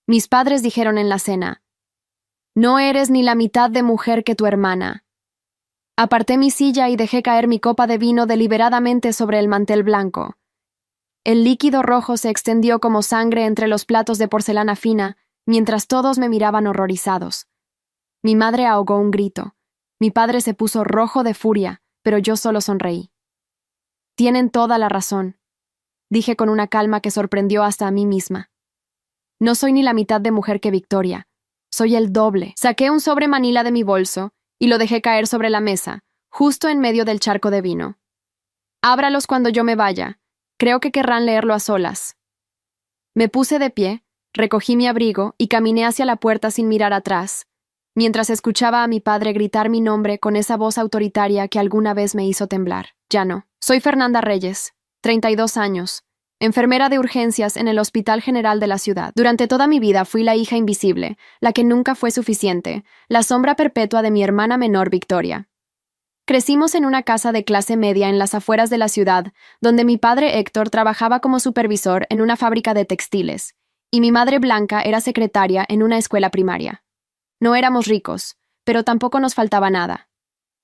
Mis padres dijeron en la cena: «No eres ni la mitad de mujer que tu hermana». Aparté mi silla y dejé caer mi copa de vino deliberadamente sobre el mantel blanco. El líquido rojo se extendió como sangre entre los platos de porcelana fina, mientras todos me miraban horrorizados. Mi madre ahogó un grito. Mi padre se puso rojo de furia, pero yo solo sonreí. «Tienen toda la razón», dije con una calma que sorprendió hasta a mí misma. «No soy ni la mitad de mujer que Victoria. Soy el doble». Saqué un sobre manila de mi bolso y lo dejé caer sobre la mesa, justo en medio del charco de vino. «Ábralos cuando yo me vaya. Creo que querrán leerlo a solas». Me puse de pie, recogí mi abrigo y caminé hacia la puerta sin mirar atrás, mientras escuchaba a mi padre gritar mi nombre con esa voz autoritaria que alguna vez me hizo temblar. Ya no. Soy Fernanda Reyes, 32 años, enfermera de urgencias en el Hospital General de la ciudad. Durante toda mi vida fui la hija invisible, la que nunca fue suficiente, la sombra perpetua de mi hermana menor Victoria. Crecimos en una casa de clase media en las afueras de la ciudad, donde mi padre Héctor trabajaba como supervisor en una fábrica de textiles, y mi madre Blanca era secretaria en una escuela primaria. No éramos ricos, pero tampoco nos faltaba nada,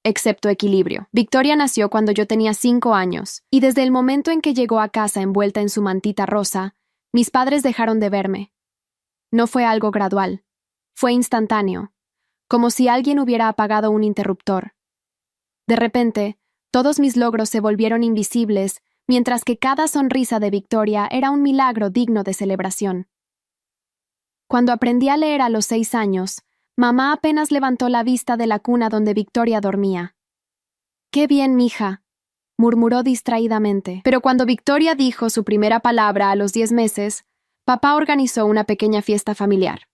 excepto equilibrio. Victoria nació cuando yo tenía 5 años, y desde el momento en que llegó a casa envuelta en su mantita rosa, mis padres dejaron de verme. No fue algo gradual, fue instantáneo, como si alguien hubiera apagado un interruptor. De repente, todos mis logros se volvieron invisibles, mientras que cada sonrisa de Victoria era un milagro digno de celebración. Cuando aprendí a leer a los 6 años, mamá apenas levantó la vista de la cuna donde Victoria dormía. «Qué bien, mija», murmuró distraídamente. Pero cuando Victoria dijo su primera palabra a los 10 meses, papá organizó una pequeña fiesta familiar.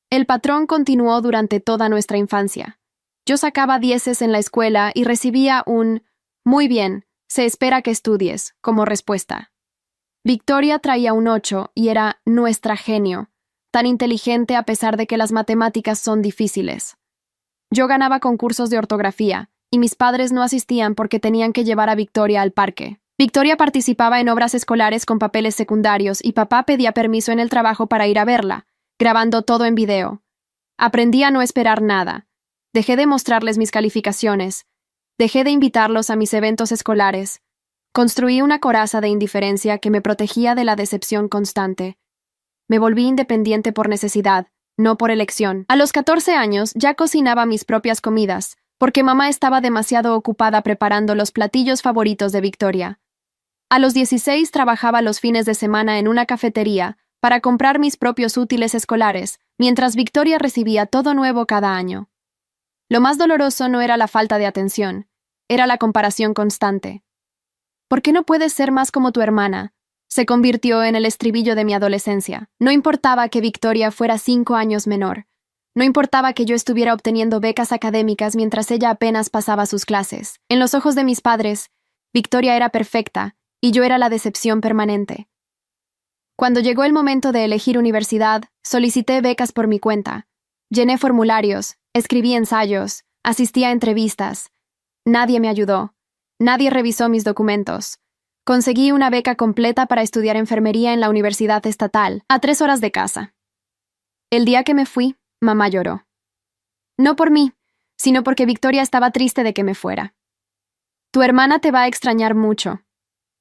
El patrón continuó durante toda nuestra infancia. Yo sacaba 10 en la escuela y recibía un «muy bien, se espera que estudies» como respuesta. Victoria traía un 8 y era nuestra genio, tan inteligente a pesar de que las matemáticas son difíciles. Yo ganaba concursos de ortografía, y mis padres no asistían porque tenían que llevar a Victoria al parque. Victoria participaba en obras escolares con papeles secundarios y papá pedía permiso en el trabajo para ir a verla, grabando todo en video. Aprendí a no esperar nada. Dejé de mostrarles mis calificaciones. Dejé de invitarlos a mis eventos escolares. Construí una coraza de indiferencia que me protegía de la decepción constante. Me volví independiente por necesidad, no por elección. A los 14 años ya cocinaba mis propias comidas, porque mamá estaba demasiado ocupada preparando los platillos favoritos de Victoria. A los 16 trabajaba los fines de semana en una cafetería para comprar mis propios útiles escolares, mientras Victoria recibía todo nuevo cada año. Lo más doloroso no era la falta de atención, era la comparación constante. «¿Por qué no puedes ser más como tu hermana?», se convirtió en el estribillo de mi adolescencia. No importaba que Victoria fuera 5 años menor. No importaba que yo estuviera obteniendo becas académicas mientras ella apenas pasaba sus clases. En los ojos de mis padres, Victoria era perfecta y yo era la decepción permanente. Cuando llegó el momento de elegir universidad, solicité becas por mi cuenta. Llené formularios, escribí ensayos, asistí a entrevistas. Nadie me ayudó. Nadie revisó mis documentos. Conseguí una beca completa para estudiar enfermería en la Universidad Estatal, a 3 horas de casa. El día que me fui, mamá lloró. No por mí, sino porque Victoria estaba triste de que me fuera. «Tu hermana te va a extrañar mucho»,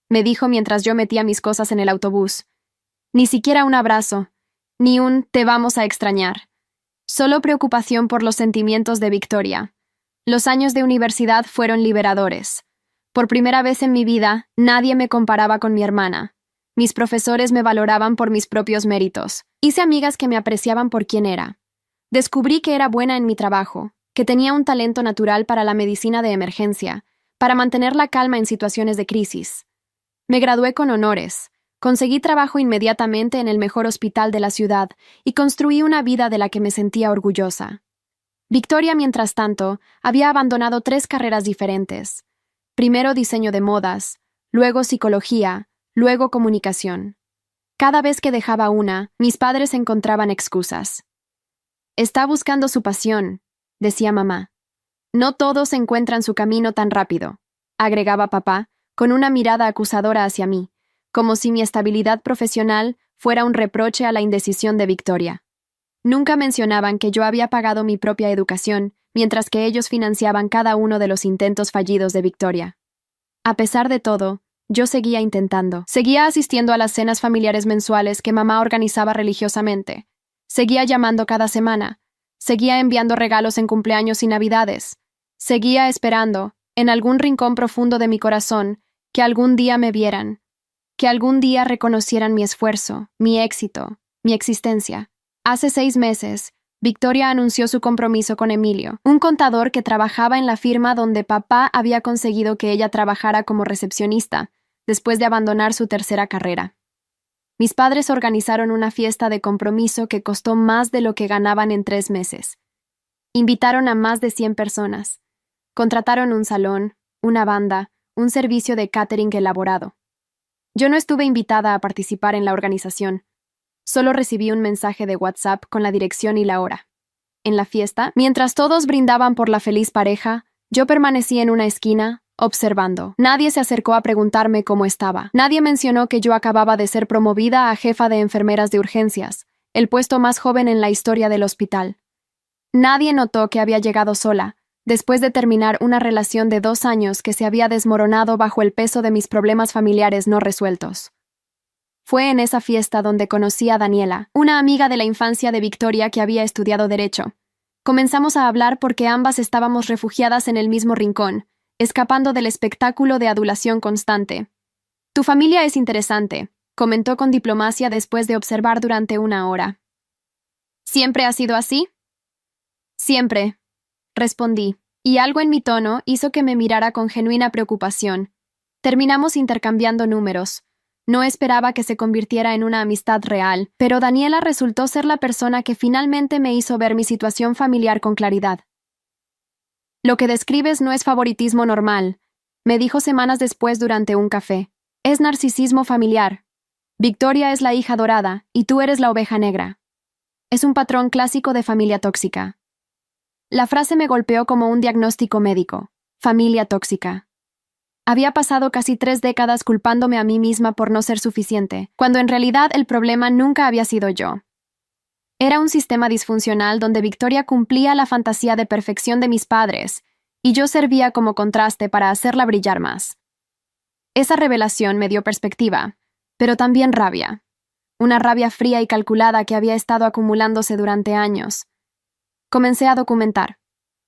me dijo mientras yo metía mis cosas en el autobús. Ni siquiera un abrazo, ni un «te vamos a extrañar». Solo preocupación por los sentimientos de Victoria. Los años de universidad fueron liberadores. Por primera vez en mi vida, nadie me comparaba con mi hermana. Mis profesores me valoraban por mis propios méritos. Hice amigas que me apreciaban por quien era. Descubrí que era buena en mi trabajo, que tenía un talento natural para la medicina de emergencia, para mantener la calma en situaciones de crisis. Me gradué con honores, conseguí trabajo inmediatamente en el mejor hospital de la ciudad y construí una vida de la que me sentía orgullosa. Victoria, mientras tanto, había abandonado 3 carreras diferentes. Primero diseño de modas, luego psicología, luego comunicación. Cada vez que dejaba una, mis padres encontraban excusas. «Está buscando su pasión», decía mamá. «No todos encuentran su camino tan rápido», agregaba papá, con una mirada acusadora hacia mí, como si mi estabilidad profesional fuera un reproche a la indecisión de Victoria. Nunca mencionaban que yo había pagado mi propia educación, mientras que ellos financiaban cada uno de los intentos fallidos de Victoria. A pesar de todo, yo seguía intentando. Seguía asistiendo a las cenas familiares mensuales que mamá organizaba religiosamente. Seguía llamando cada semana. Seguía enviando regalos en cumpleaños y navidades. Seguía esperando, en algún rincón profundo de mi corazón, que algún día me vieran, que algún día reconocieran mi esfuerzo, mi éxito, mi existencia. Hace 6 meses, Victoria anunció su compromiso con Emilio, un contador que trabajaba en la firma donde papá había conseguido que ella trabajara como recepcionista, después de abandonar su tercera carrera. Mis padres organizaron una fiesta de compromiso que costó más de lo que ganaban en 3 meses. Invitaron a más de 100 personas. Contrataron un salón, una banda, un servicio de catering elaborado. Yo no estuve invitada a participar en la organización. Solo recibí un mensaje de WhatsApp con la dirección y la hora. En la fiesta, mientras todos brindaban por la feliz pareja, yo permanecí en una esquina, observando. Nadie se acercó a preguntarme cómo estaba. Nadie mencionó que yo acababa de ser promovida a jefa de enfermeras de urgencias, el puesto más joven en la historia del hospital. Nadie notó que había llegado sola, después de terminar una relación de 2 años que se había desmoronado bajo el peso de mis problemas familiares no resueltos. Fue en esa fiesta donde conocí a Daniela, una amiga de la infancia de Victoria que había estudiado Derecho. Comenzamos a hablar porque ambas estábamos refugiadas en el mismo rincón, escapando del espectáculo de adulación constante. «Tu familia es interesante», comentó con diplomacia después de observar durante 1 hora. «¿Siempre ha sido así?» «Siempre», respondí, y algo en mi tono hizo que me mirara con genuina preocupación. Terminamos intercambiando números. No esperaba que se convirtiera en una amistad real, pero Daniela resultó ser la persona que finalmente me hizo ver mi situación familiar con claridad. «Lo que describes no es favoritismo normal», me dijo semanas después durante un café. «Es narcisismo familiar. Victoria es la hija dorada y tú eres la oveja negra. Es un patrón clásico de familia tóxica». La frase me golpeó como un diagnóstico médico. Familia tóxica. Había pasado casi 3 décadas culpándome a mí misma por no ser suficiente, cuando en realidad el problema nunca había sido yo. Era un sistema disfuncional donde Victoria cumplía la fantasía de perfección de mis padres, y yo servía como contraste para hacerla brillar más. Esa revelación me dio perspectiva, pero también rabia. Una rabia fría y calculada que había estado acumulándose durante años. Comencé a documentar.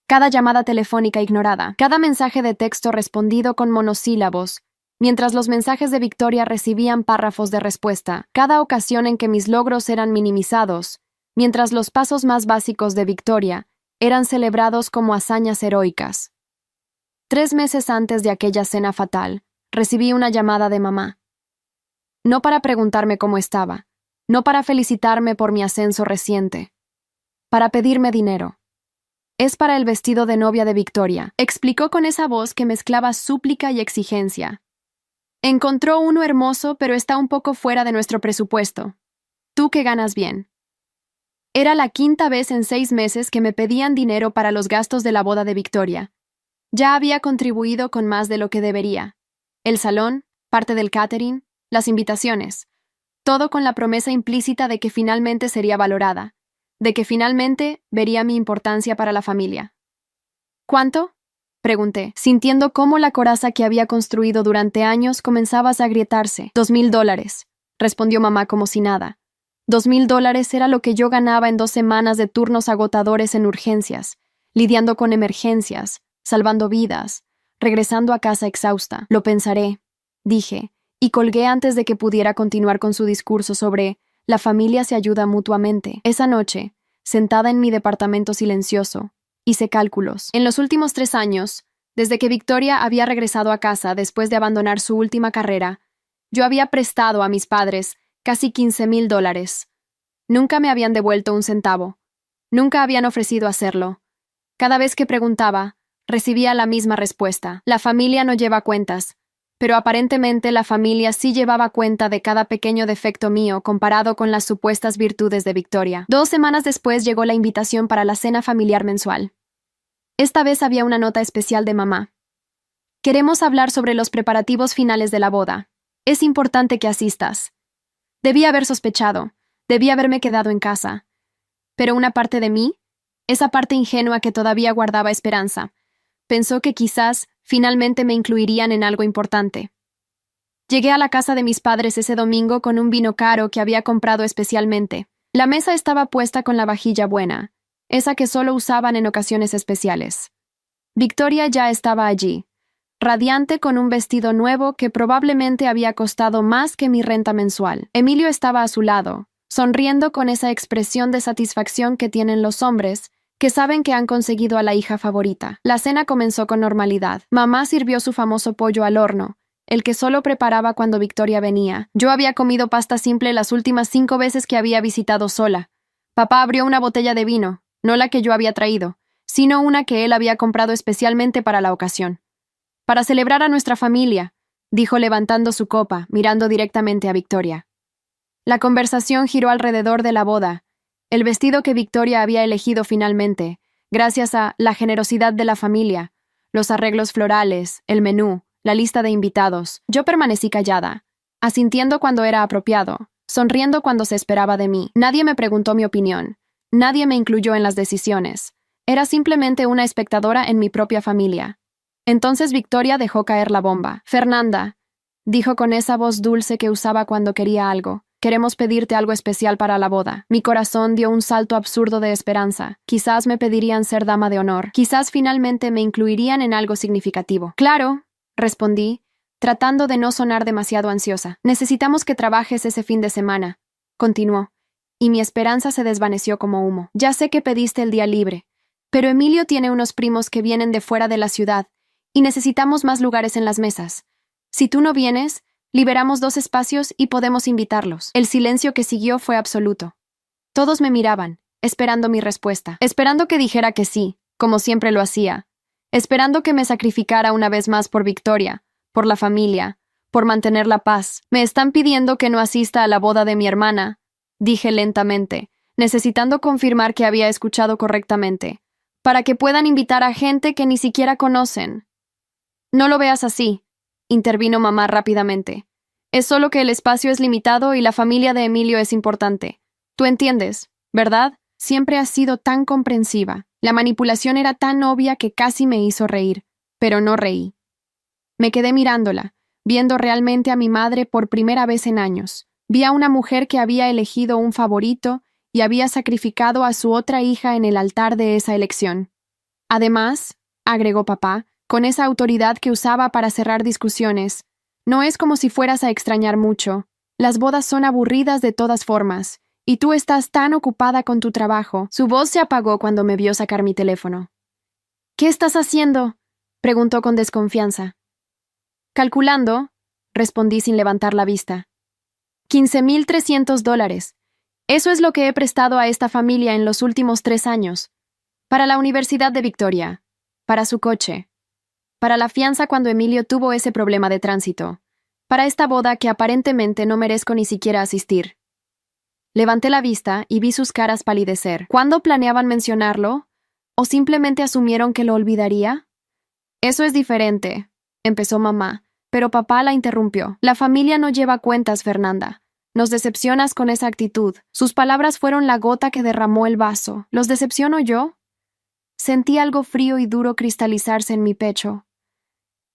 Cada llamada telefónica ignorada, cada mensaje de texto respondido con monosílabos, mientras los mensajes de Victoria recibían párrafos de respuesta, cada ocasión en que mis logros eran minimizados, mientras los pasos más básicos de Victoria eran celebrados como hazañas heroicas. 3 meses antes de aquella cena fatal, recibí una llamada de mamá. No para preguntarme cómo estaba, no para felicitarme por mi ascenso reciente, para pedirme dinero. «Es para el vestido de novia de Victoria», explicó con esa voz que mezclaba súplica y exigencia. «Encontró uno hermoso, pero está un poco fuera de nuestro presupuesto. Tú que ganas bien». Era la 5ª vez en 6 meses que me pedían dinero para los gastos de la boda de Victoria. Ya había contribuido con más de lo que debería. El salón, parte del catering, las invitaciones. Todo con la promesa implícita de que finalmente sería valorada, de que finalmente vería mi importancia para la familia. «¿Cuánto?», pregunté, sintiendo cómo la coraza que había construido durante años comenzaba a agrietarse. $2,000, respondió mamá como si nada. $2,000 era lo que yo ganaba en 2 semanas de turnos agotadores en urgencias, lidiando con emergencias, salvando vidas, regresando a casa exhausta. «Lo pensaré», dije, y colgué antes de que pudiera continuar con su discurso sobre «la familia se ayuda mutuamente». Esa noche, sentada en mi departamento silencioso, hice cálculos. En los últimos 3 años, desde que Victoria había regresado a casa después de abandonar su última carrera, yo había prestado a mis padres casi $15,000. Nunca me habían devuelto un centavo. Nunca habían ofrecido hacerlo. Cada vez que preguntaba, recibía la misma respuesta. La familia no lleva cuentas. Pero aparentemente la familia sí llevaba cuenta de cada pequeño defecto mío comparado con las supuestas virtudes de Victoria. 2 semanas después llegó la invitación para la cena familiar mensual. Esta vez había una nota especial de mamá. «Queremos hablar sobre los preparativos finales de la boda. Es importante que asistas». Debí haber sospechado, debí haberme quedado en casa. Pero una parte de mí, esa parte ingenua que todavía guardaba esperanza, pensó que quizás finalmente me incluirían en algo importante. Llegué a la casa de mis padres ese domingo con un vino caro que había comprado especialmente. La mesa estaba puesta con la vajilla buena, esa que solo usaban en ocasiones especiales. Victoria ya estaba allí, radiante con un vestido nuevo que probablemente había costado más que mi renta mensual. Emilio estaba a su lado, sonriendo con esa expresión de satisfacción que tienen los hombres que saben que han conseguido a la hija favorita. La cena comenzó con normalidad. Mamá sirvió su famoso pollo al horno, el que solo preparaba cuando Victoria venía. Yo había comido pasta simple las últimas 5 veces que había visitado sola. Papá abrió una botella de vino, no la que yo había traído, sino una que él había comprado especialmente para la ocasión. Para celebrar a nuestra familia, dijo levantando su copa, mirando directamente a Victoria. La conversación giró alrededor de la boda, el vestido que Victoria había elegido finalmente, gracias a la generosidad de la familia, los arreglos florales, el menú, la lista de invitados. Yo permanecí callada, asintiendo cuando era apropiado, sonriendo cuando se esperaba de mí. Nadie me preguntó mi opinión, nadie me incluyó en las decisiones. Era simplemente una espectadora en mi propia familia. Entonces Victoria dejó caer la bomba. Fernanda, dijo con esa voz dulce que usaba cuando quería algo. Queremos pedirte algo especial para la boda. Mi corazón dio un salto absurdo de esperanza. Quizás me pedirían ser dama de honor. Quizás finalmente me incluirían en algo significativo. Claro, respondí, tratando de no sonar demasiado ansiosa. Necesitamos que trabajes ese fin de semana, continuó, y mi esperanza se desvaneció como humo. Ya sé que pediste el día libre, pero Emilio tiene unos primos que vienen de fuera de la ciudad, y necesitamos más lugares en las mesas. Si tú no vienes, liberamos 2 espacios y podemos invitarlos. El silencio que siguió fue absoluto. Todos me miraban, esperando mi respuesta, esperando que dijera que sí, como siempre lo hacía, esperando que me sacrificara una vez más por Victoria, por la familia, por mantener la paz. Me están pidiendo que no asista a la boda de mi hermana, dije lentamente, necesitando confirmar que había escuchado correctamente, para que puedan invitar a gente que ni siquiera conocen. No lo veas así, intervino mamá rápidamente. Es solo que el espacio es limitado y la familia de Emilio es importante. Tú entiendes, ¿verdad? Siempre has sido tan comprensiva. La manipulación era tan obvia que casi me hizo reír, pero no reí. Me quedé mirándola, viendo realmente a mi madre por primera vez en años. Vi a una mujer que había elegido un favorito y había sacrificado a su otra hija en el altar de esa elección. Además, agregó papá, con esa autoridad que usaba para cerrar discusiones, no es como si fueras a extrañar mucho. Las bodas son aburridas de todas formas, y tú estás tan ocupada con tu trabajo. Su voz se apagó cuando me vio sacar mi teléfono. ¿Qué estás haciendo?, preguntó con desconfianza. Calculando, respondí sin levantar la vista. $15,300. Eso es lo que he prestado a esta familia en los últimos 3 años. Para la Universidad de Victoria, para su coche, para la fianza cuando Emilio tuvo ese problema de tránsito, para esta boda que aparentemente no merezco ni siquiera asistir. Levanté la vista y vi sus caras palidecer. ¿Cuándo planeaban mencionarlo? ¿O simplemente asumieron que lo olvidaría? Eso es diferente, empezó mamá, pero papá la interrumpió. La familia no lleva cuentas, Fernanda. Nos decepcionas con esa actitud. Sus palabras fueron la gota que derramó el vaso. ¿Los decepciono yo? Sentí algo frío y duro cristalizarse en mi pecho.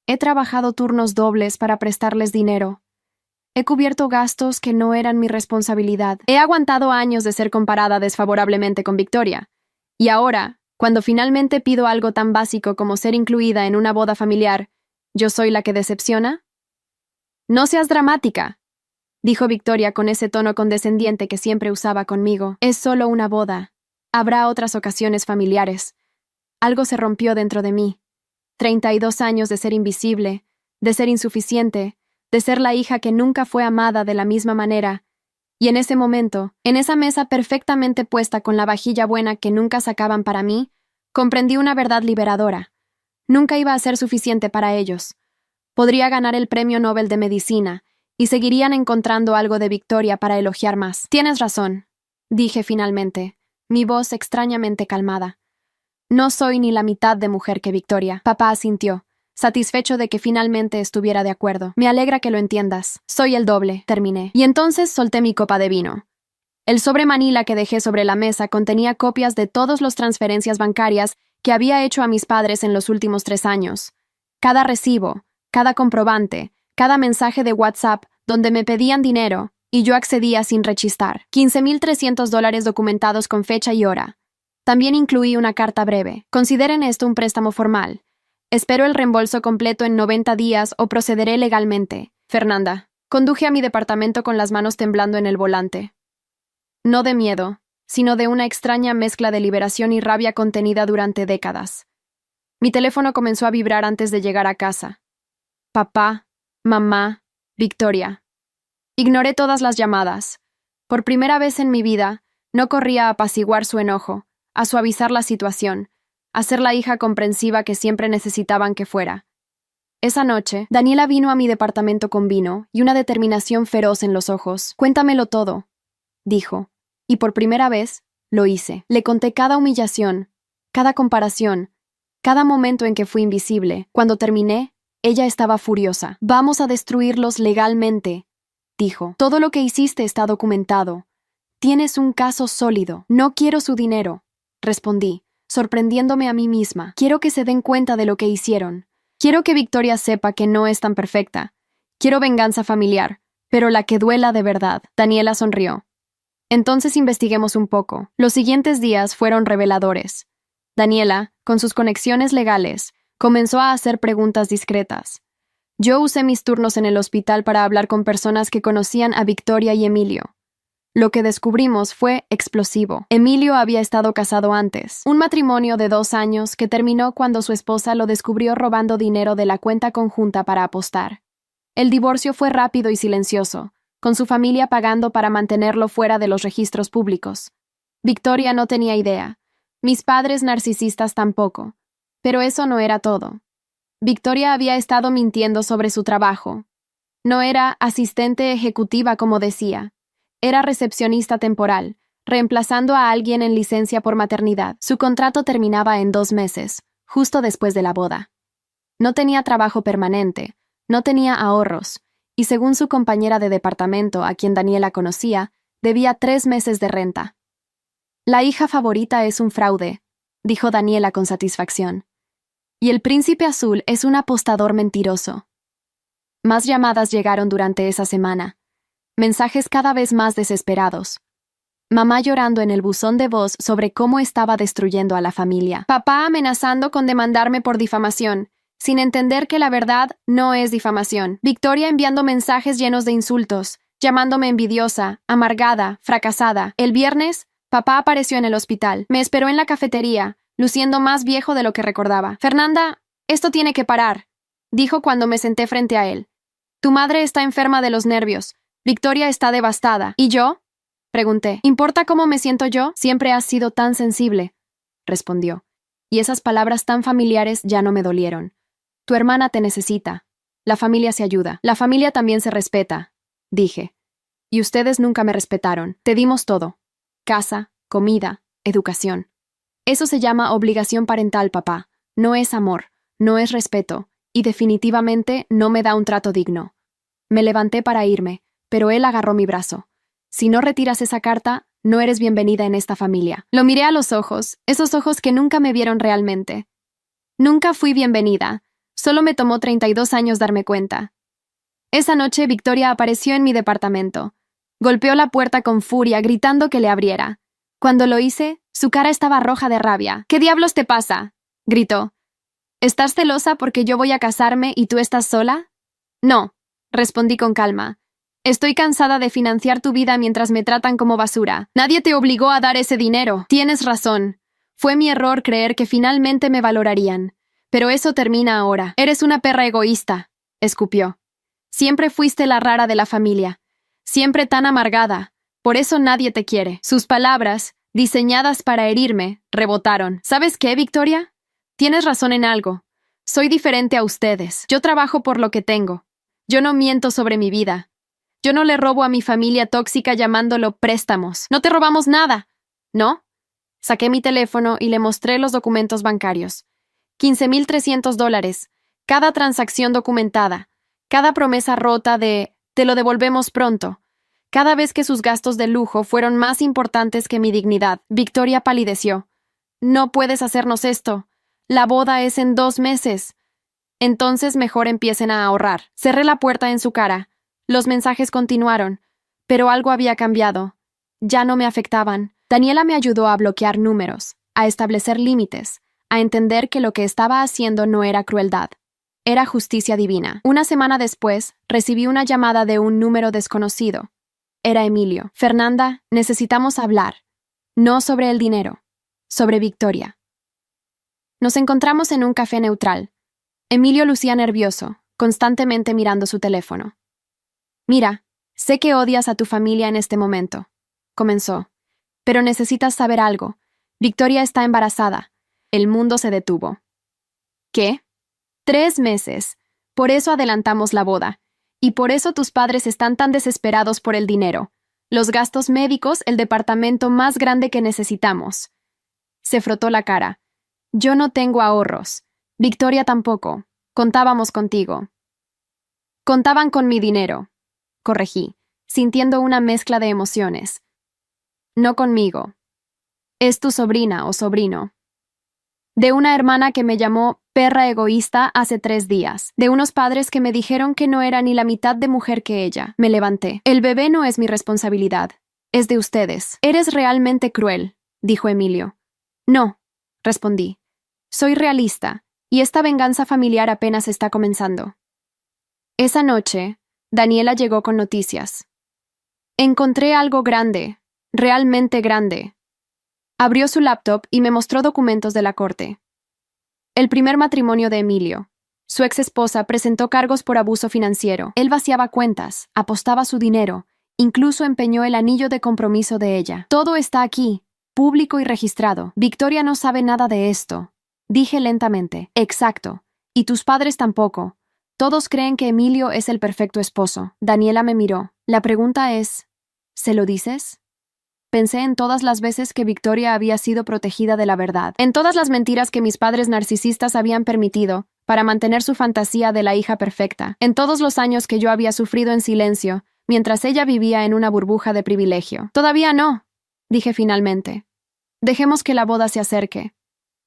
He trabajado turnos dobles para prestarles dinero. He cubierto gastos que no eran mi responsabilidad. He aguantado años de ser comparada desfavorablemente con Victoria. Y ahora, cuando finalmente pido algo tan básico como ser incluida en una boda familiar, ¿yo soy la que decepciona? No seas dramática, dijo Victoria con ese tono condescendiente que siempre usaba conmigo. Es solo una boda. Habrá otras ocasiones familiares. Algo se rompió dentro de mí. 32 años de ser invisible, de ser insuficiente, de ser la hija que nunca fue amada de la misma manera. Y en ese momento, en esa mesa perfectamente puesta con la vajilla buena que nunca sacaban para mí, comprendí una verdad liberadora. Nunca iba a ser suficiente para ellos. Podría ganar el Premio Nobel de Medicina, y seguirían encontrando algo de Victoria para elogiar más. Tienes razón, dije finalmente, mi voz extrañamente calmada. No soy ni la mitad de mujer que Victoria. Papá asintió. satisfecho de que finalmente estuviera de acuerdo. Me alegra que lo entiendas. Soy el doble, terminé. Y entonces solté mi copa de vino. El sobre manila que dejé sobre la mesa contenía copias de todas las transferencias bancarias que había hecho a mis padres en los últimos 3 años. Cada recibo, cada comprobante, cada mensaje de WhatsApp donde me pedían dinero, y yo accedía sin rechistar. $15,300 documentados con fecha y hora. También incluí una carta breve. Consideren esto un préstamo formal. Espero el reembolso completo en 90 días o procederé legalmente. Fernanda. Conduje a mi departamento con las manos temblando en el volante. No de miedo, sino de una extraña mezcla de liberación y rabia contenida durante décadas. Mi teléfono comenzó a vibrar antes de llegar a casa. Papá, mamá, Victoria. Ignoré todas las llamadas. Por primera vez en mi vida, no corría a apaciguar su enojo, a suavizar la situación, a ser la hija comprensiva que siempre necesitaban que fuera. Esa noche, Daniela vino a mi departamento con vino y una determinación feroz en los ojos. «Cuéntamelo todo», dijo, y por primera vez lo hice. Le conté cada humillación, cada comparación, cada momento en que fui invisible. Cuando terminé, ella estaba furiosa. «Vamos a destruirlos legalmente», dijo. «Todo lo que hiciste está documentado. Tienes un caso sólido. No quiero su dinero», respondí, sorprendiéndome a mí misma. «Quiero que se den cuenta de lo que hicieron. Quiero que Victoria sepa que no es tan perfecta. Quiero venganza familiar, pero la que duela de verdad». Daniela sonrió. «Entonces investiguemos un poco». Los siguientes días fueron reveladores. Daniela, con sus conexiones legales, comenzó a hacer preguntas discretas. Yo usé mis turnos en el hospital para hablar con personas que conocían a Victoria y Emilio. Lo que descubrimos fue explosivo. Emilio había estado casado antes. Un matrimonio de 2 años que terminó cuando su esposa lo descubrió robando dinero de la cuenta conjunta para apostar. El divorcio fue rápido y silencioso, con su familia pagando para mantenerlo fuera de los registros públicos. Victoria no tenía idea. Mis padres narcisistas tampoco. Pero eso no era todo. Victoria había estado mintiendo sobre su trabajo. No era asistente ejecutiva como decía. Era recepcionista temporal, reemplazando a alguien en licencia por maternidad. Su contrato terminaba en 2 meses, justo después de la boda. No tenía trabajo permanente, no tenía ahorros, y según su compañera de departamento, a quien Daniela conocía, debía 3 meses de renta. «La hija favorita es un fraude», dijo Daniela con satisfacción. «Y el príncipe azul es un apostador mentiroso». Más llamadas llegaron durante esa semana. Mensajes cada vez más desesperados. Mamá llorando en el buzón de voz sobre cómo estaba destruyendo a la familia. Papá amenazando con demandarme por difamación, sin entender que la verdad no es difamación. Victoria enviando mensajes llenos de insultos, llamándome envidiosa, amargada, fracasada. El viernes, papá apareció en el hospital. Me esperó en la cafetería, luciendo más viejo de lo que recordaba. «Fernanda, esto tiene que parar», dijo cuando me senté frente a él. «Tu madre está enferma de los nervios. Victoria está devastada. ¿Y yo?», pregunté. «¿Importa cómo me siento yo? Siempre has sido tan sensible», respondió. Y esas palabras tan familiares ya no me dolieron. «Tu hermana te necesita. La familia se ayuda. La familia también se respeta», dije. «Y ustedes nunca me respetaron. Te dimos todo. Casa, comida, educación. Eso se llama obligación parental, papá. No es amor, no es respeto, y definitivamente no me da un trato digno». Me levanté para irme, pero él agarró mi brazo. «Si no retiras esa carta, no eres bienvenida en esta familia». Lo miré a los ojos, esos ojos que nunca me vieron realmente. Nunca fui bienvenida. Solo me tomó 32 años darme cuenta. Esa noche Victoria apareció en mi departamento. Golpeó la puerta con furia, gritando que le abriera. Cuando lo hice, su cara estaba roja de rabia. «¿Qué diablos te pasa?», gritó. «¿Estás celosa porque yo voy a casarme y tú estás sola?». «No», respondí con calma. «Estoy cansada de financiar tu vida mientras me tratan como basura. Nadie te obligó a dar ese dinero. Tienes razón. Fue mi error creer que finalmente me valorarían. Pero eso termina ahora. Eres una perra egoísta», escupió. «Siempre fuiste la rara de la familia. Siempre tan amargada. Por eso nadie te quiere». Sus palabras, diseñadas para herirme, rebotaron. «¿Sabes qué, Victoria? Tienes razón en algo. Soy diferente a ustedes. Yo trabajo por lo que tengo. Yo no miento sobre mi vida. Yo no le robo a mi familia tóxica llamándolo préstamos. No te robamos nada, ¿no?». Saqué mi teléfono y le mostré los documentos bancarios. $15,300, Cada transacción documentada, cada promesa rota de «te lo devolvemos pronto», cada vez que sus gastos de lujo fueron más importantes que mi dignidad. Victoria palideció. «No puedes hacernos esto. La boda es en 2 meses. Entonces mejor empiecen a ahorrar». Cerré la puerta en su cara. Los mensajes continuaron, pero algo había cambiado. Ya no me afectaban. Daniela me ayudó a bloquear números, a establecer límites, a entender que lo que estaba haciendo no era crueldad. Era justicia divina. Una semana después, recibí una llamada de un número desconocido. Era Emilio. «Fernanda, necesitamos hablar. No sobre el dinero, sobre Victoria». Nos encontramos en un café neutral. Emilio lucía nervioso, constantemente mirando su teléfono. «Mira, sé que odias a tu familia en este momento», comenzó. «Pero necesitas saber algo. Victoria está embarazada». El mundo se detuvo. «¿Qué? 3 meses. Por eso adelantamos la boda. Y por eso tus padres están tan desesperados por el dinero. Los gastos médicos, el departamento más grande que necesitamos». Se frotó la cara. «Yo no tengo ahorros. Victoria tampoco. Contábamos contigo». «Contaban con mi dinero», corregí, sintiendo una mezcla de emociones. «No conmigo. Es tu sobrina o sobrino. De una hermana que me llamó perra egoísta hace 3 días. De unos padres que me dijeron que no era ni la mitad de mujer que ella». Me levanté. «El bebé no es mi responsabilidad. Es de ustedes». «Eres realmente cruel», dijo Emilio. «No», respondí. «Soy realista, y esta venganza familiar apenas está comenzando». Esa noche, Daniela llegó con noticias. «Encontré algo grande, realmente grande». Abrió su laptop y me mostró documentos de la corte. El primer matrimonio de Emilio. Su ex esposa presentó cargos por abuso financiero. Él vaciaba cuentas, apostaba su dinero, incluso empeñó el anillo de compromiso de ella. «Todo está aquí, público y registrado. Victoria no sabe nada de esto», dije lentamente. «Exacto. Y tus padres tampoco. Todos creen que Emilio es el perfecto esposo». Daniela me miró. «La pregunta es, ¿se lo dices?» Pensé en todas las veces que Victoria había sido protegida de la verdad, en todas las mentiras que mis padres narcisistas habían permitido para mantener su fantasía de la hija perfecta, en todos los años que yo había sufrido en silencio, mientras ella vivía en una burbuja de privilegio. «Todavía no», dije finalmente. «Dejemos que la boda se acerque.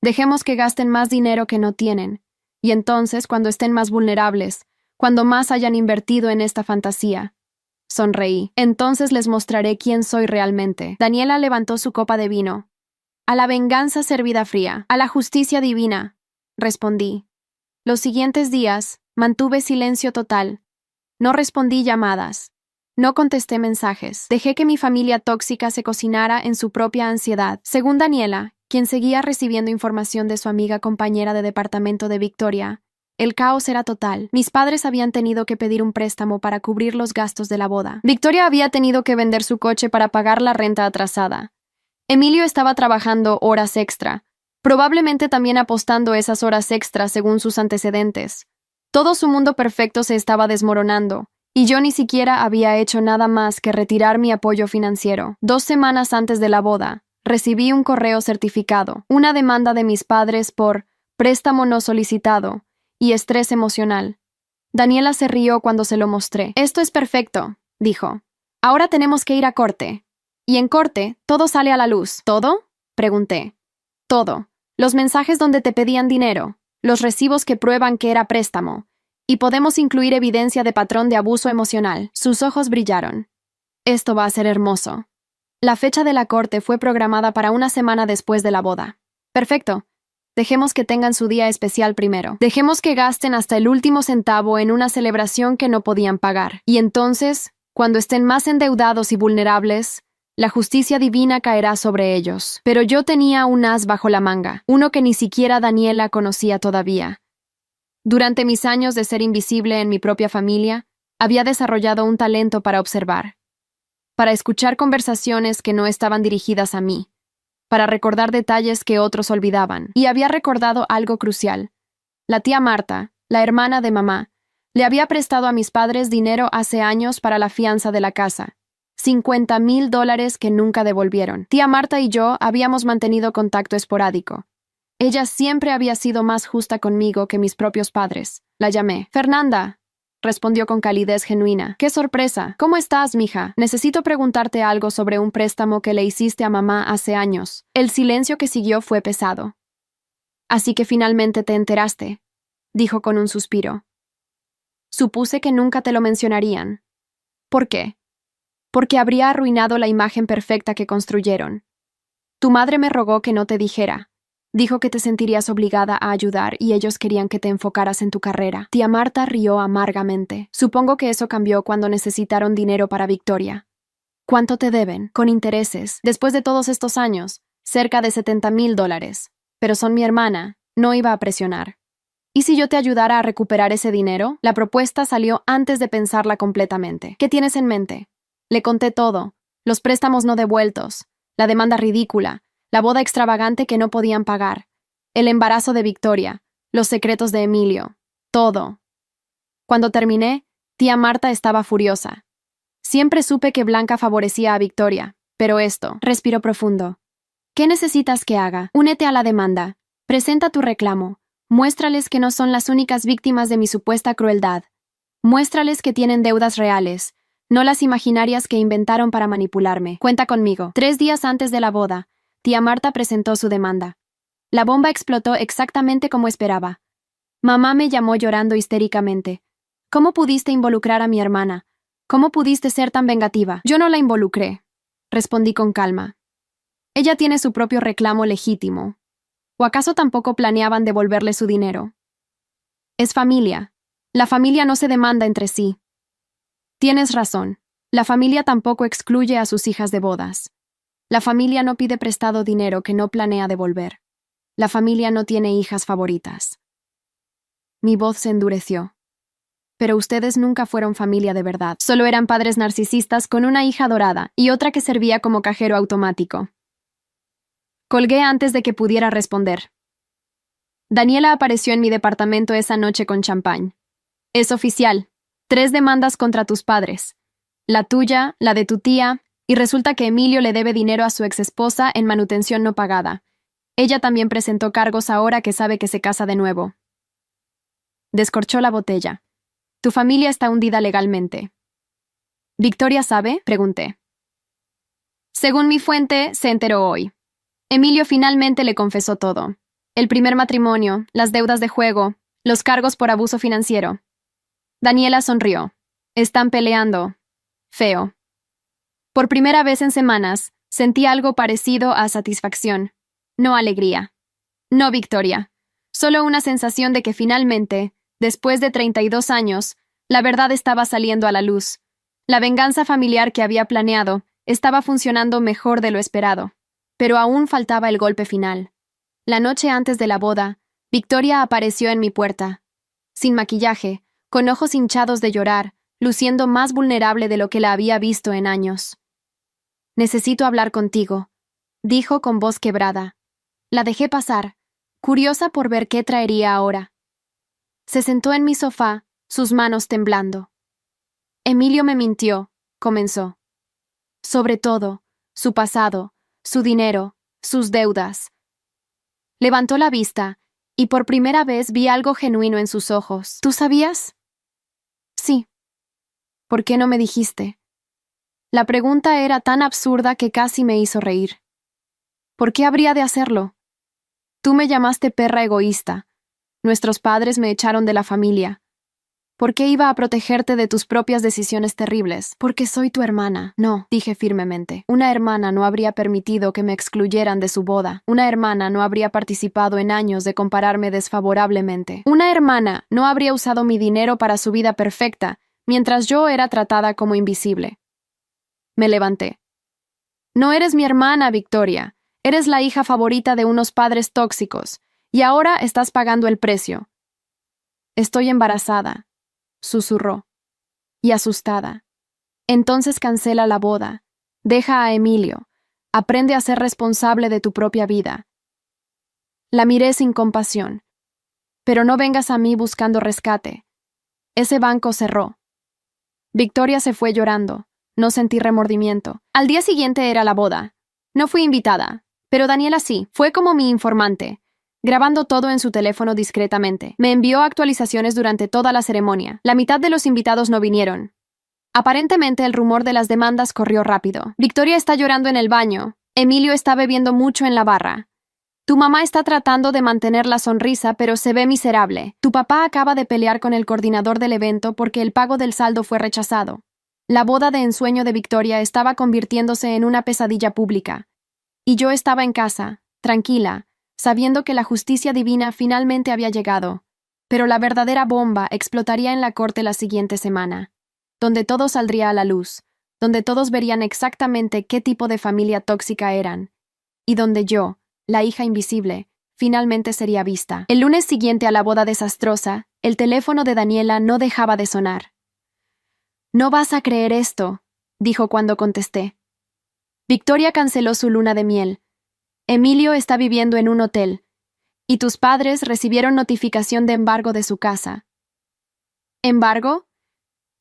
Dejemos que gasten más dinero que no tienen, y entonces, cuando estén más vulnerables, cuando más hayan invertido en esta fantasía». Sonreí. «Entonces les mostraré quién soy realmente». Daniela levantó su copa de vino. «A la venganza servida fría, a la justicia divina», respondí. Los siguientes días, mantuve silencio total. No respondí llamadas. No contesté mensajes. Dejé que mi familia tóxica se cocinara en su propia ansiedad. Según Daniela, quien seguía recibiendo información de su amiga compañera de departamento de Victoria, el caos era total. Mis padres habían tenido que pedir un préstamo para cubrir los gastos de la boda. Victoria había tenido que vender su coche para pagar la renta atrasada. Emilio estaba trabajando horas extra, probablemente también apostando esas horas extras según sus antecedentes. Todo su mundo perfecto se estaba desmoronando, y yo ni siquiera había hecho nada más que retirar mi apoyo financiero. 2 semanas antes de la boda, recibí un correo certificado, una demanda de mis padres por préstamo no solicitado y estrés emocional. Daniela se rió cuando se lo mostré. «Esto es perfecto», dijo. «Ahora tenemos que ir a corte». Y en corte, todo sale a la luz. ¿Todo?, pregunté. «Todo. Los mensajes donde te pedían dinero, los recibos que prueban que era préstamo, y podemos incluir evidencia de patrón de abuso emocional». Sus ojos brillaron. «Esto va a ser hermoso». La fecha de la corte fue programada para una semana después de la boda. «Perfecto. Dejemos que tengan su día especial primero. Dejemos que gasten hasta el último centavo en una celebración que no podían pagar. Y entonces, cuando estén más endeudados y vulnerables, la justicia divina caerá sobre ellos». Pero yo tenía un as bajo la manga, uno que ni siquiera Daniela conocía todavía. Durante mis años de ser invisible en mi propia familia, había desarrollado un talento para observar, para escuchar conversaciones que no estaban dirigidas a mí, para recordar detalles que otros olvidaban. Y había recordado algo crucial. La tía Marta, la hermana de mamá, le había prestado a mis padres dinero hace años para la fianza de la casa. $50,000 que nunca devolvieron. Tía Marta y yo habíamos mantenido contacto esporádico. Ella siempre había sido más justa conmigo que mis propios padres. La llamé. Fernanda, respondió con calidez genuina. ¡Qué sorpresa! ¿Cómo estás, mija? Necesito preguntarte algo sobre un préstamo que le hiciste a mamá hace años. El silencio que siguió fue pesado. Así que finalmente te enteraste, dijo con un suspiro. Supuse que nunca te lo mencionarían. ¿Por qué? Porque habría arruinado la imagen perfecta que construyeron. Tu madre me rogó que no te dijera. Dijo que te sentirías obligada a ayudar y ellos querían que te enfocaras en tu carrera. Tía Marta rió amargamente. Supongo que eso cambió cuando necesitaron dinero para Victoria. ¿Cuánto te deben? Con intereses. Después de todos estos años, cerca de $70,000. Pero son mi hermana. No iba a presionar. ¿Y si yo te ayudara a recuperar ese dinero? La propuesta salió antes de pensarla completamente. ¿Qué tienes en mente? Le conté todo. Los préstamos no devueltos. La demanda ridícula. La boda extravagante que no podían pagar. El embarazo de Victoria. Los secretos de Emilio. Todo. Cuando terminé, tía Marta estaba furiosa. Siempre supe que Blanca favorecía a Victoria, pero esto, respiró profundo. ¿Qué necesitas que haga? Únete a la demanda. Presenta tu reclamo. Muéstrales que no son las únicas víctimas de mi supuesta crueldad. Muéstrales que tienen deudas reales, no las imaginarias que inventaron para manipularme. Cuenta conmigo. 3 días antes de la boda, tía Marta presentó su demanda. La bomba explotó exactamente como esperaba. Mamá me llamó llorando histéricamente. ¿Cómo pudiste involucrar a mi hermana? ¿Cómo pudiste ser tan vengativa? Yo no la involucré, respondí con calma. Ella tiene su propio reclamo legítimo. ¿O acaso tampoco planeaban devolverle su dinero? Es familia. La familia no se demanda entre sí. Tienes razón. La familia tampoco excluye a sus hijas de bodas. La familia no pide prestado dinero que no planea devolver. La familia no tiene hijas favoritas. Mi voz se endureció. Pero ustedes nunca fueron familia de verdad. Solo eran padres narcisistas con una hija dorada y otra que servía como cajero automático. Colgué antes de que pudiera responder. Daniela apareció en mi departamento esa noche con champán. Es oficial. 3 demandas contra tus padres. La tuya, la de tu tía, y resulta que Emilio le debe dinero a su exesposa en manutención no pagada. Ella también presentó cargos ahora que sabe que se casa de nuevo. Descorchó la botella. Tu familia está hundida legalmente. ¿Victoria sabe? Pregunté. Según mi fuente, se enteró hoy. Emilio finalmente le confesó todo. El primer matrimonio, las deudas de juego, los cargos por abuso financiero. Daniela sonrió. Están peleando. Feo. Por primera vez en semanas, sentí algo parecido a satisfacción. No alegría. No victoria. Solo una sensación de que finalmente, después de 32 años, la verdad estaba saliendo a la luz. La venganza familiar que había planeado estaba funcionando mejor de lo esperado. Pero aún faltaba el golpe final. La noche antes de la boda, Victoria apareció en mi puerta. Sin maquillaje, con ojos hinchados de llorar, luciendo más vulnerable de lo que la había visto en años. Necesito hablar contigo, dijo con voz quebrada. La dejé pasar, curiosa por ver qué traería ahora. Se sentó en mi sofá, sus manos temblando. Emilio me mintió, comenzó. Sobre todo, su pasado, su dinero, sus deudas. Levantó la vista, y por primera vez vi algo genuino en sus ojos. ¿Tú sabías? Sí. ¿Por qué no me dijiste? La pregunta era tan absurda que casi me hizo reír. ¿Por qué habría de hacerlo? Tú me llamaste perra egoísta. Nuestros padres me echaron de la familia. ¿Por qué iba a protegerte de tus propias decisiones terribles? Porque soy tu hermana. No, dije firmemente. Una hermana no habría permitido que me excluyeran de su boda. Una hermana no habría participado en años de compararme desfavorablemente. Una hermana no habría usado mi dinero para su vida perfecta, mientras yo era tratada como invisible. Me levanté. No eres mi hermana, Victoria. Eres la hija favorita de unos padres tóxicos, y ahora estás pagando el precio. Estoy embarazada, susurró, y asustada. Entonces cancela la boda. Deja a Emilio. Aprende a ser responsable de tu propia vida. La miré sin compasión. Pero no vengas a mí buscando rescate. Ese banco cerró. Victoria se fue llorando. No sentí remordimiento. Al día siguiente era la boda. No fui invitada, pero Daniela sí. Fue como mi informante. grabando todo en su teléfono discretamente. Me envió actualizaciones durante toda la ceremonia. La mitad de los invitados no vinieron. Aparentemente el rumor de las demandas corrió rápido. Victoria está llorando en el baño. Emilio está bebiendo mucho en la barra. Tu mamá está tratando de mantener la sonrisa, pero se ve miserable. Tu papá acaba de pelear con el coordinador del evento porque el pago del saldo fue rechazado. La boda de ensueño de Victoria estaba convirtiéndose en una pesadilla pública. Y yo estaba en casa, tranquila, sabiendo que la justicia divina finalmente había llegado. Pero la verdadera bomba explotaría en la corte la siguiente semana, donde todo saldría a la luz, donde todos verían exactamente qué tipo de familia tóxica eran, y donde yo, la hija invisible, finalmente sería vista. El lunes siguiente a la boda desastrosa, el teléfono de Daniela no dejaba de sonar. «No vas a creer esto», dijo cuando contesté. Victoria canceló su luna de miel. Emilio está viviendo en un hotel, y tus padres recibieron notificación de embargo de su casa. ¿Embargo?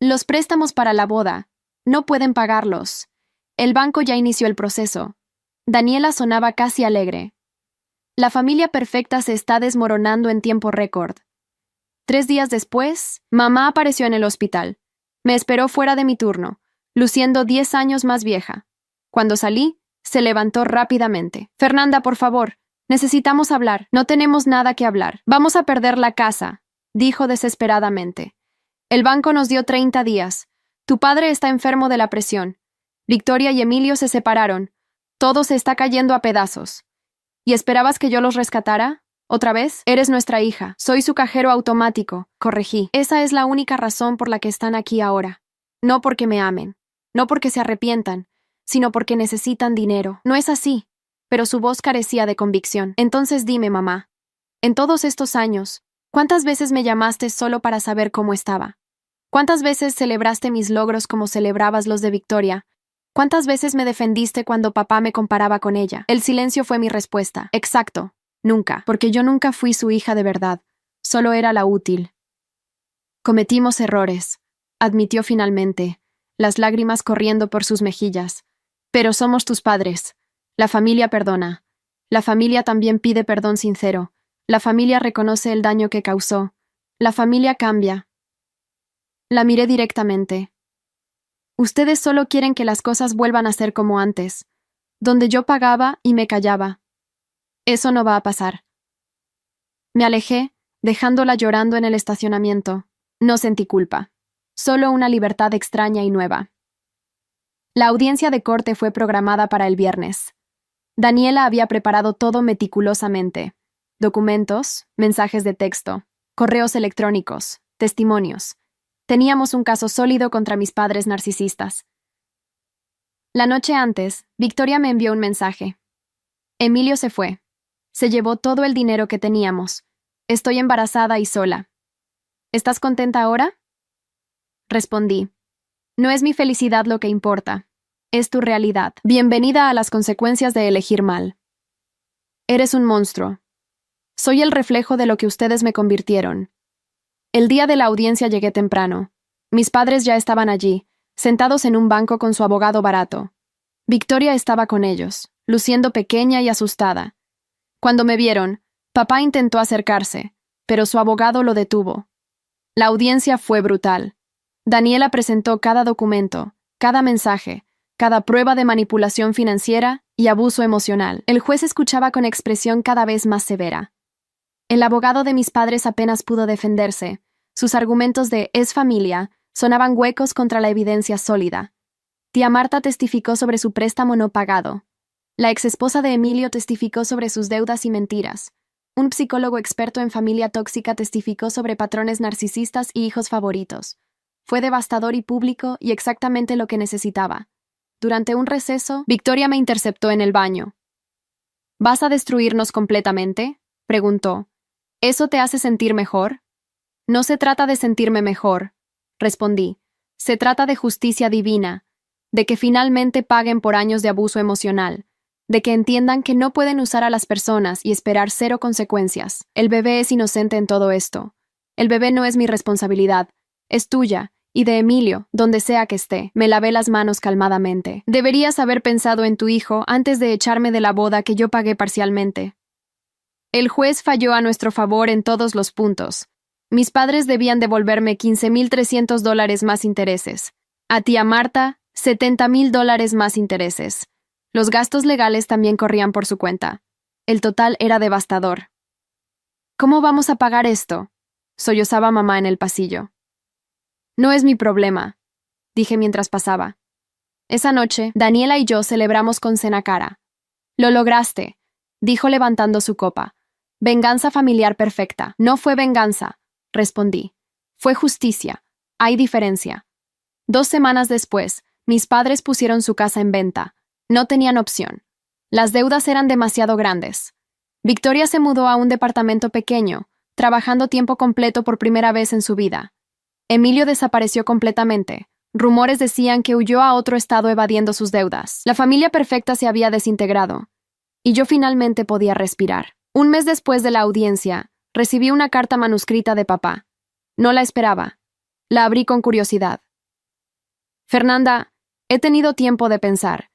Los préstamos para la boda. No pueden pagarlos. El banco ya inició el proceso. Daniela sonaba casi alegre. La familia perfecta se está desmoronando en tiempo récord. 3 días después, mamá apareció en el hospital. Me esperó fuera de mi turno, luciendo 10 años más vieja. Cuando salí, se levantó rápidamente. «Fernanda, por favor, necesitamos hablar. No tenemos nada que hablar. Vamos a perder la casa», dijo desesperadamente. «El banco nos dio 30 días. Tu padre está enfermo de la presión. Victoria y Emilio se separaron. Todo se está cayendo a pedazos. ¿Y esperabas que yo los rescatara? ¿Otra vez? Eres nuestra hija. Soy su cajero automático», corregí. «Esa es la única razón por la que están aquí ahora. No porque me amen, no porque se arrepientan, sino porque necesitan dinero. No es así». Pero su voz carecía de convicción. «Entonces dime, mamá, en todos estos años, ¿cuántas veces me llamaste solo para saber cómo estaba? ¿Cuántas veces celebraste mis logros como celebrabas los de Victoria? ¿Cuántas veces me defendiste cuando papá me comparaba con ella?» El silencio fue mi respuesta. «Exacto, nunca, porque yo nunca fui su hija de verdad. Solo era la útil». «Cometimos errores», admitió finalmente, las lágrimas corriendo por sus mejillas. «Pero somos tus padres. La familia perdona. La familia también pide perdón sincero. La familia reconoce el daño que causó. La familia cambia». La miré directamente. «Ustedes solo quieren que las cosas vuelvan a ser como antes, donde yo pagaba y me callaba. Eso no va a pasar». Me alejé, dejándola llorando en el estacionamiento. No sentí culpa, solo una libertad extraña y nueva. La audiencia de corte fue programada para el viernes. Daniela había preparado todo meticulosamente: documentos, mensajes de texto, correos electrónicos, testimonios. Teníamos un caso sólido contra mis padres narcisistas. La noche antes, Victoria me envió un mensaje. «Emilio se fue. Se llevó todo el dinero que teníamos. Estoy embarazada y sola. ¿Estás contenta ahora?» Respondí. «No es mi felicidad lo que importa. Es tu realidad. Bienvenida a las consecuencias de elegir mal. Eres un monstruo. Soy el reflejo de lo que ustedes me convirtieron». El día de la audiencia llegué temprano. Mis padres ya estaban allí, sentados en un banco con su abogado barato. Victoria estaba con ellos, luciendo pequeña y asustada. Cuando me vieron, papá intentó acercarse, pero su abogado lo detuvo. La audiencia fue brutal. Daniela presentó cada documento, cada mensaje, cada prueba de manipulación financiera y abuso emocional. El juez escuchaba con expresión cada vez más severa. El abogado de mis padres apenas pudo defenderse. Sus argumentos de «es familia» sonaban huecos contra la evidencia sólida. Tía Marta testificó sobre su préstamo no pagado. La exesposa de Emilio testificó sobre sus deudas y mentiras. Un psicólogo experto en familia tóxica testificó sobre patrones narcisistas y hijos favoritos. Fue devastador y público y exactamente lo que necesitaba. Durante un receso, Victoria me interceptó en el baño. «¿Vas a destruirnos completamente?», preguntó. «¿Eso te hace sentir mejor?» «No se trata de sentirme mejor», respondí. «Se trata de justicia divina, de que finalmente paguen por años de abuso emocional, de que entiendan que no pueden usar a las personas y esperar 0 consecuencias. El bebé es inocente en todo esto. El bebé no es mi responsabilidad, es tuya, y de Emilio, donde sea que esté». Me lavé las manos calmadamente. «Deberías haber pensado en tu hijo antes de echarme de la boda que yo pagué parcialmente». El juez falló a nuestro favor en todos los puntos. Mis padres debían devolverme $15,300 más intereses. A tía Marta, $70,000 más intereses. Los gastos legales también corrían por su cuenta. El total era devastador. ¿Cómo vamos a pagar esto?, sollozaba mamá en el pasillo. No es mi problema, dije mientras pasaba. Esa noche, Daniela y yo celebramos con cena cara. Lo lograste, dijo levantando su copa. Venganza familiar perfecta. No fue venganza, respondí. Fue justicia. Hay diferencia. 2 semanas después, mis padres pusieron su casa en venta. No tenían opción. Las deudas eran demasiado grandes. Victoria se mudó a un departamento pequeño, trabajando tiempo completo por primera vez en su vida. Emilio desapareció completamente. Rumores decían que huyó a otro estado evadiendo sus deudas. La familia perfecta se había desintegrado. Y yo finalmente podía respirar. Un mes después de la audiencia, recibí una carta manuscrita de papá. No la esperaba. La abrí con curiosidad. Fernanda, he tenido tiempo de pensar.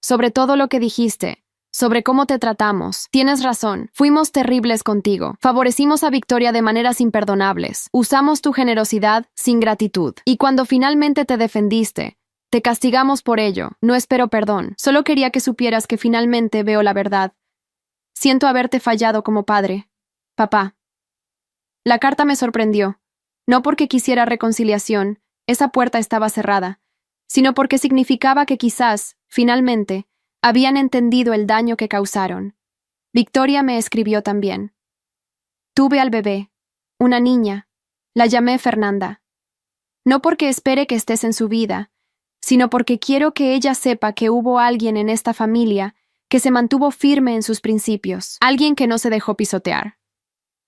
Sobre todo lo que dijiste, sobre cómo te tratamos. Tienes razón, fuimos terribles contigo. Favorecimos a Victoria de maneras imperdonables. Usamos tu generosidad sin gratitud. Y cuando finalmente te defendiste, te castigamos por ello. No espero perdón. Solo quería que supieras que finalmente veo la verdad. Siento haberte fallado como padre. Papá. La carta me sorprendió. No porque quisiera reconciliación, esa puerta estaba cerrada, sino porque significaba que quizás, finalmente, habían entendido el daño que causaron. Victoria me escribió también. Tuve al bebé, una niña. La llamé Fernanda. No porque espere que estés en su vida, sino porque quiero que ella sepa que hubo alguien en esta familia que se mantuvo firme en sus principios, alguien que no se dejó pisotear.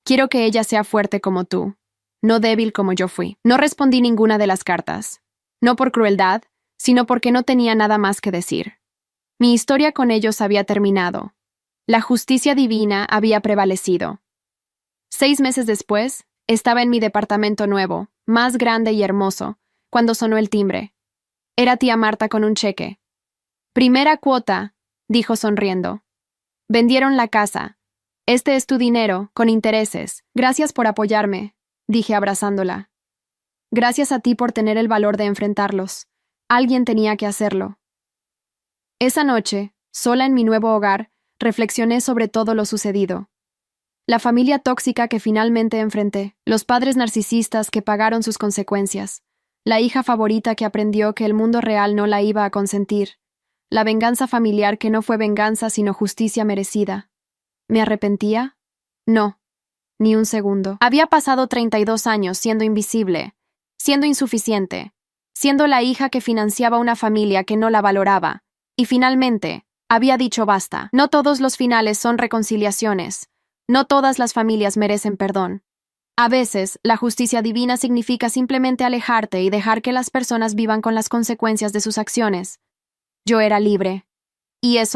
Quiero que ella sea fuerte como tú, no débil como yo fui. No respondí ninguna de las cartas, no por crueldad, sino porque no tenía nada más que decir. Mi historia con ellos había terminado. La justicia divina había prevalecido. 6 meses después, estaba en mi departamento nuevo, más grande y hermoso, cuando sonó el timbre. Era tía Marta con un cheque. Primera cuota, dijo sonriendo. Vendieron la casa. Este es tu dinero, con intereses. Gracias por apoyarme, dije abrazándola. Gracias a ti por tener el valor de enfrentarlos. Alguien tenía que hacerlo. Esa noche, sola en mi nuevo hogar, reflexioné sobre todo lo sucedido. La familia tóxica que finalmente enfrenté, los padres narcisistas que pagaron sus consecuencias, la hija favorita que aprendió que el mundo real no la iba a consentir, la venganza familiar que no fue venganza sino justicia merecida. ¿Me arrepentía? No, ni un segundo. Había pasado 32 años siendo invisible, siendo insuficiente, siendo la hija que financiaba una familia que no la valoraba, y finalmente, había dicho basta. No todos los finales son reconciliaciones, no todas las familias merecen perdón. A veces, la justicia divina significa simplemente alejarte y dejar que las personas vivan con las consecuencias de sus acciones. Yo era libre. Y eso